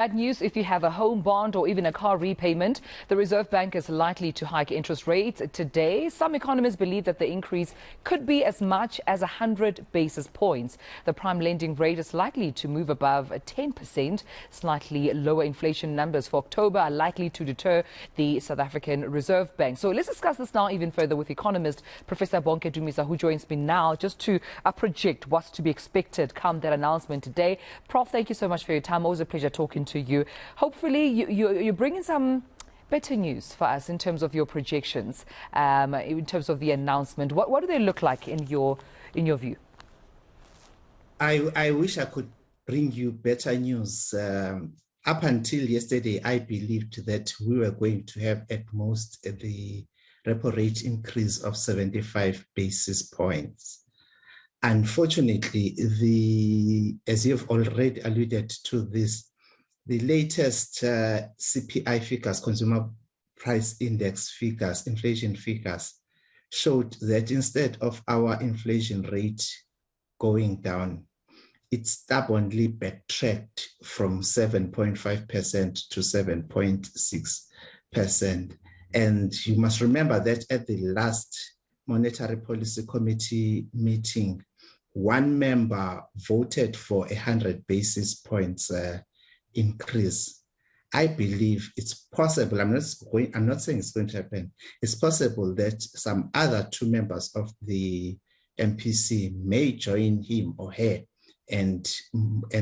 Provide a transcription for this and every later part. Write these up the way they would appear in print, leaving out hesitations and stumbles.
Bad news if you have a home bond or even a car repayment. The Reserve Bank is likely to hike interest rates today. Some economists believe that the increase could be as much as 100 basis points. The prime lending rate is likely to move above 10%. Slightly lower inflation numbers for October are likely to deter the South African Reserve Bank. So let's discuss this now even further with economist Professor Bonke Dumisa, who joins me now just to project what's to be expected come that announcement today. Prof, thank you so much for your time. Always a pleasure talking to you. Hopefully you're bringing some better news for us in terms of your projections, in terms of the announcement. What do they look like in your view? I wish I could bring you better news. Up until yesterday, I believed that we were going to have at most the repo rate increase of 75 basis points. Unfortunately, as you've already alluded to this, the latest CPI figures, Consumer Price Index figures, inflation figures, showed that instead of our inflation rate going down, it stubbornly backtracked from 7.5% to 7.6%. And you must remember that at the last Monetary Policy Committee meeting, one member voted for 100 basis points increase. I believe it's possible. I'm not saying it's going to happen. It's possible that some other two members of the MPC may join him or her and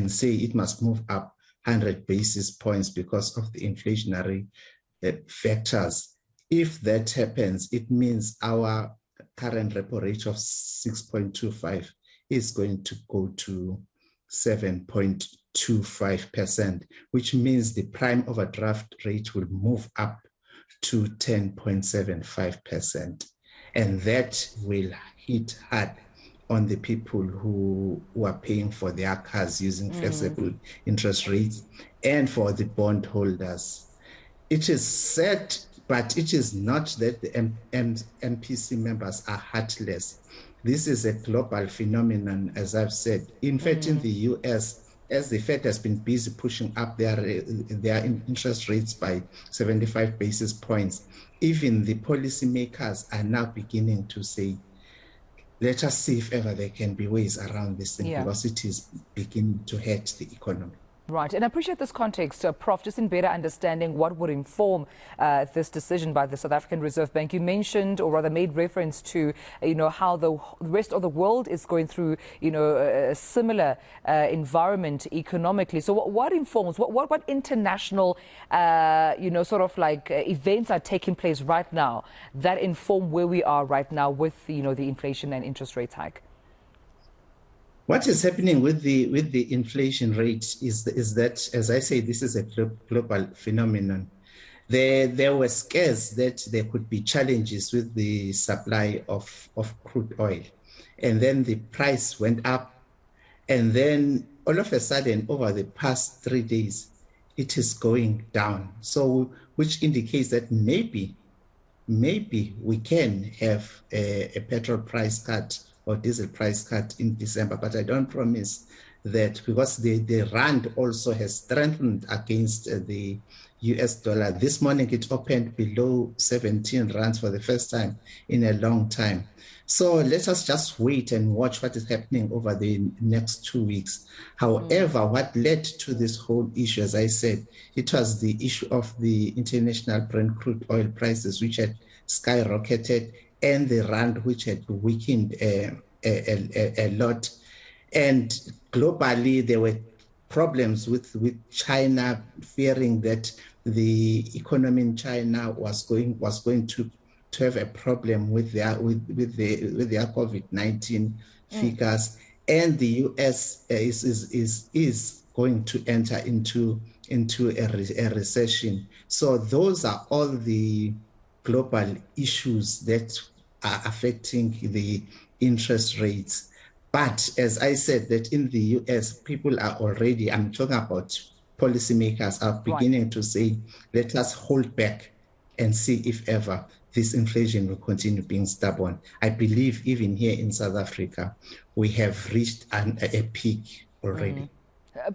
say it must move up 100 basis points because of the inflationary factors. If that happens, it means our current repo rate of 6.25 is going to go to 7.25%, which means the prime overdraft rate will move up to 10.75%. And that will hit hard on the people who are paying for their cars using flexible interest rates and for the bondholders. It is sad, but it is not that the MPC members are heartless. This is a global phenomenon, as I've said. In fact, in the US, as the Fed has been busy pushing up their interest rates by 75 basis points, even the policymakers are now beginning to say, let us see if ever there can be ways around this thing, because it is beginning to hurt the economy. Right, and I appreciate this context, Prof, just in better understanding what would inform this decision by the South African Reserve Bank. You mentioned, or rather made reference to, how the rest of the world is going through, a similar environment economically. So what informs, what international, events are taking place right now that inform where we are right now with, the inflation and interest rate hike? What is happening with the inflation rate is that, as I say, this is a global phenomenon. There were scares that there could be challenges with the supply of crude oil. And then the price went up. And then all of a sudden, over the past 3 days, it is going down. So, which indicates that maybe we can have a petrol price cut or diesel price cut in December, but I don't promise that, because the rand also has strengthened against the US dollar. This morning it opened below 17 rands for the first time in a long time. So let us just wait and watch what is happening over the next 2 weeks. However, what led to this whole issue, as I said, it was the issue of the international Brent crude oil prices, which had skyrocketed, and the rand, which had weakened a lot. And globally, there were problems with China, fearing that the economy in China was going to have a problem with their COVID-19 figures, and the US is going to enter into a recession. So those are all the global issues that are affecting the interest rates. But as I said, that in the US, people are already, I'm talking about policymakers, are beginning to say, let us hold back and see if ever this inflation will continue being stubborn. I believe even here in South Africa, we have reached a peak already.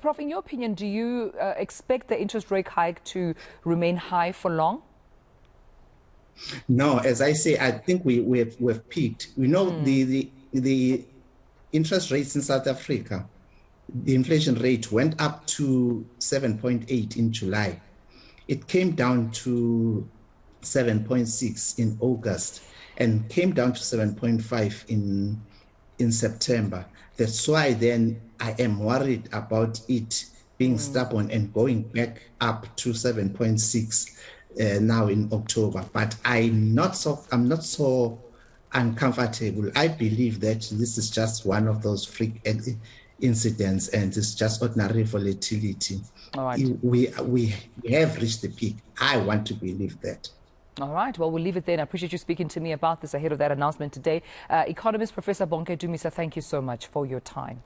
Prof, in your opinion, do you expect the interest rate hike to remain high for long? No, as I say, I think we've peaked. We know the interest rates in South Africa, the inflation rate went up to 7.8 in July. It came down to 7.6 in August and came down to 7.5 in September. That's why then I am worried about it being stubborn and going back up to 7.6 now in October. But I'm not so uncomfortable. I believe that this is just one of those freak incidents and it's just ordinary volatility. All right. We have reached the peak. I want to believe that. All right. Well, we'll leave it there. I appreciate you speaking to me about this ahead of that announcement today. Economist Professor Bonke Dumisa, thank you so much for your time.